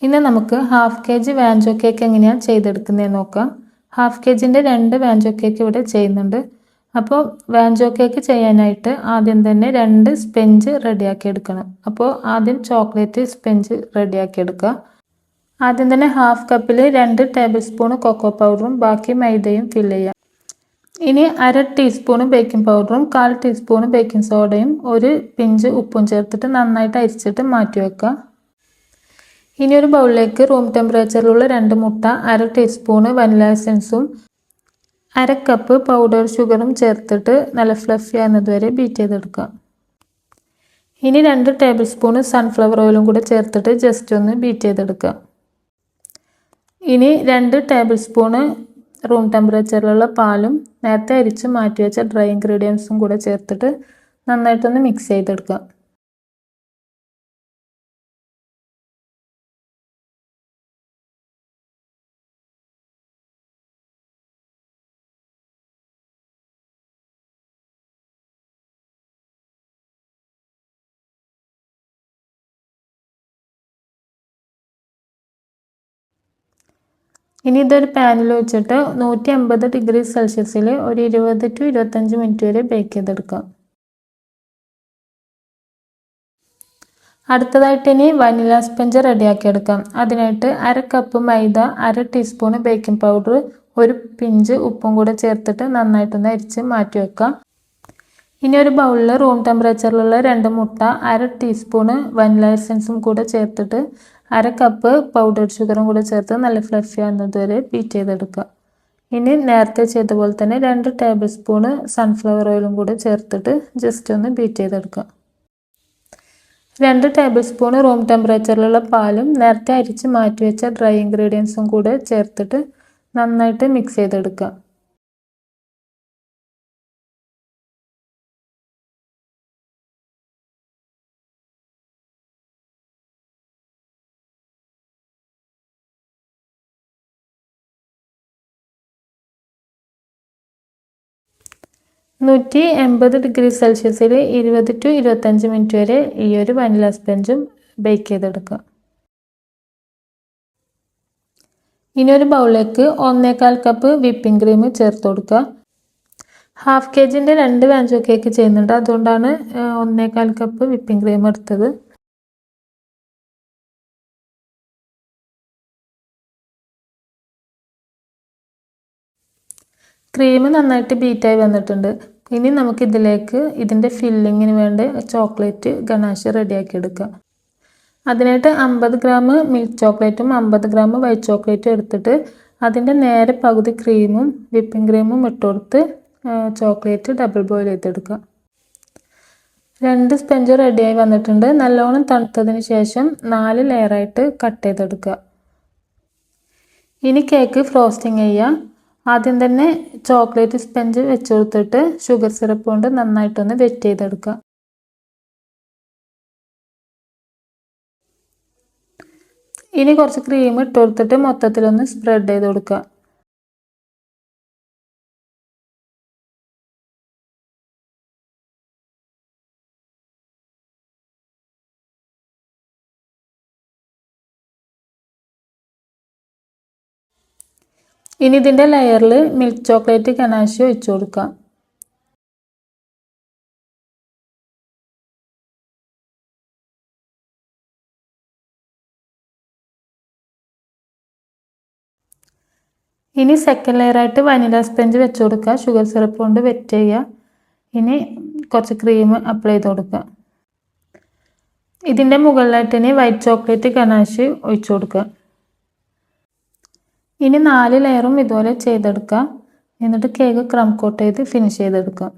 ഇന്ന് നമുക്ക് half kg വാഞ്ചോ cake എങ്ങനെയാണ് ചെയ്തെടുക്കുന്നതെന്ന് നോക്കാം. ഹാഫ് kgൻ്റെ 2 വാഞ്ചോ കേക്ക് ഇവിടെ ചെയ്യുന്നുണ്ട്. അപ്പോൾ വാഞ്ചോ കേക്ക് ചെയ്യാനായിട്ട് ആദ്യം തന്നെ 2 സ്പഞ്ച് റെഡിയാക്കി എടുക്കണം. അപ്പോൾ ആദ്യം ചോക്ലേറ്റ് സ്പഞ്ച് റെഡിയാക്കി എടുക്കുക. ആദ്യം തന്നെ ഹാഫ് കപ്പിൽ 2 ടേബിൾ സ്പൂൺ കൊക്കോ പൗഡറും ബാക്കി മൈദയും ഫില്ല് ചെയ്യുക. ഇനി 1/2 ടീസ്പൂൺ ബേക്കിംഗ് പൗഡറും 1/4 ടീസ്പൂൺ ബേക്കിംഗ് സോഡയും ഒരു പിഞ്ച് ഉപ്പും ചേർത്തിട്ട് നന്നായിട്ട് അരിച്ചിട്ട് മാറ്റി വെക്കുക. ഇനി ഒരു ബൗളിലേക്ക് റൂം ടെമ്പറേച്ചറിലുള്ള 2 മുട്ട, 1/2 ടീസ്പൂൺ വനില എസൻസും 1/2 കപ്പ് പൗഡർ ഷുഗറും ചേർത്തിട്ട് നല്ല ഫ്ലഫി ആകുന്നതുവരെ ബീറ്റ് ചെയ്തെടുക്കുക. ഇനി 2 ടേബിൾ സ്പൂൺ സൺഫ്ലവർ ഓയിലും കൂടെ ചേർത്തിട്ട് ജസ്റ്റ് ഒന്ന് ബീറ്റ് ചെയ്തെടുക്കുക. ഇനി 2 ടേബിൾ സ്പൂൺ റൂം ടെമ്പറേച്ചറിലുള്ള പാലും നേരത്തെ അരിച്ച് മാറ്റി വെച്ച ഡ്രൈ ഇൻഗ്രീഡിയൻസും കൂടെ ചേർത്തിട്ട് നന്നായിട്ടൊന്ന് മിക്സ് ചെയ്തെടുക്കുക. ഇനി ഇതൊരു പാനിൽ വെച്ചിട്ട് 150 ഡിഗ്രി സെൽഷ്യസിൽ ഒരു 20 to 25 മിനിറ്റ് വരെ ബേക്ക് ചെയ്തെടുക്കാം. അടുത്തതായിട്ട് ഇനി വനില സ്പഞ്ച് റെഡിയാക്കി എടുക്കാം. അതിനായിട്ട് 1/2 കപ്പ് മൈദ, 1/2 ടീസ്പൂൺ ബേക്കിംഗ് പൗഡർ, ഒരു പിഞ്ച് ഉപ്പും കൂടെ ചേർത്തിട്ട് നന്നായിട്ടൊന്ന് അരിച്ച് മാറ്റി വെക്കാം. ഇനി ഒരു ബൗളിൽ റൂം ടെമ്പറേച്ചറിലുള്ള 2 മുട്ട, 1/2 ടീസ്പൂൺ വനില എസൻസും കൂടെ ചേർത്തിട്ട് 1/2 കപ്പ് പൗഡർ ഷുഗറും കൂടെ ചേർത്ത് നല്ല ഫ്ലഫി ആകുന്നതുവരെ ബീറ്റ് ചെയ്തെടുക്കുക. ഇനി നേരത്തെ ചെയ്ത പോലെ തന്നെ 2 ടേബിൾ സ്പൂൺ സൺഫ്ലവർ ഓയിലും കൂടെ ചേർത്തിട്ട് ജസ്റ്റ് ഒന്ന് ബീറ്റ് ചെയ്തെടുക്കുക. 2 ടേബിൾ സ്പൂൺ റൂം ടെമ്പറേച്ചറിലുള്ള പാലും നേരത്തെ അരിച്ച് മാറ്റി വെച്ച ഡ്രൈ ഇൻഗ്രീഡിയൻസും കൂടെ ചേർത്തിട്ട് നന്നായിട്ട് മിക്സ് ചെയ്തെടുക്കുക. നൂറ്റി 180 ഡിഗ്രി സെൽഷ്യസിൽ 20 to 25 മിനിറ്റ് വരെ ഈ ഒരു വനില സ്പഞ്ചും ബേക്ക് ചെയ്തെടുക്കുക. ഇനി ഒരു ബൗളിലേക്ക് 1/4 കപ്പ് വിപ്പിംഗ് ക്രീം ചേർത്ത് കൊടുക്കുക. ഹാഫ് kgൻ്റെ 2 വാഞ്ചോ കേക്ക് ചെയ്യുന്നുണ്ട്, അതുകൊണ്ടാണ് 1/4 കപ്പ് വിപ്പിംഗ് ക്രീം എടുത്തത്. ക്രീം നന്നായിട്ട് ബീറ്റായി വന്നിട്ടുണ്ട്. ഇനി നമുക്കിതിലേക്ക് ഇതിൻ്റെ ഫില്ലിങ്ങിന് വേണ്ടി ചോക്ലേറ്റ് ഗനാഷ് റെഡിയാക്കി എടുക്കാം. അതിനായിട്ട് 50 ഗ്രാം മിൽക്ക് ചോക്ലേറ്റും 50 ഗ്രാം വൈറ്റ് ചോക്ലേറ്റും എടുത്തിട്ട് അതിൻ്റെ നേരെ പകുതി ക്രീമും വിപ്പിംഗ് ക്രീമും ഇട്ടുകൊടുത്ത് ചോക്ലേറ്റ് ഡബിൾ ബോയിൽ ചെയ്തെടുക്കുക. 2 സ്പഞ്ച് റെഡിയായി വന്നിട്ടുണ്ട്. നല്ലോണം തണുത്തതിന് ശേഷം 4 ലെയറായിട്ട് കട്ട് ചെയ്തെടുക്കുക. ഇനി കേക്ക് ഫ്രോസ്റ്റിംഗ് ചെയ്യുക. ആദ്യം തന്നെ ചോക്ലേറ്റ് സ്പഞ്ച് വെച്ച് കൊടുത്തിട്ട് ഷുഗർ സിറപ്പ് കൊണ്ട് നന്നായിട്ടൊന്ന് വെറ്റ് ചെയ്തെടുക്കുക. ഇനി കുറച്ച് ക്രീം ഇട്ട് കൊടുത്തിട്ട് മൊത്തത്തിലൊന്ന് സ്പ്രെഡ് ചെയ്ത് കൊടുക്കുക. ഇനി ഇതിൻ്റെ ലെയറിൽ മിൽക്ക് ചോക്ലേറ്റ് ഗനാഷ് ഒഴിച്ചു കൊടുക്കുക. ഇനി സെക്കൻഡ് ലെയറായിട്ട് വനില സ്പഞ്ച് വെച്ച് കൊടുക്കുക. ഷുഗർ സിറപ്പ് കൊണ്ട് വെറ്റ് ചെയ്യുക. ഇനി കുറച്ച് ക്രീം അപ്ലൈ ചെയ്ത് കൊടുക്കുക. ഇതിൻ്റെ മുകളിലായിട്ട് ഇനി വൈറ്റ് ചോക്ലേറ്റ് ഗനാഷ് ഒഴിച്ചു കൊടുക്കുക. ഇനി 4 ലെയറും ഇതുപോലെ ചെയ്തെടുക്കുക. എന്നിട്ട് കേക്ക് ക്രം കോട്ട് ചെയ്ത് ഫിനിഷ് ചെയ്തെടുക്കുക.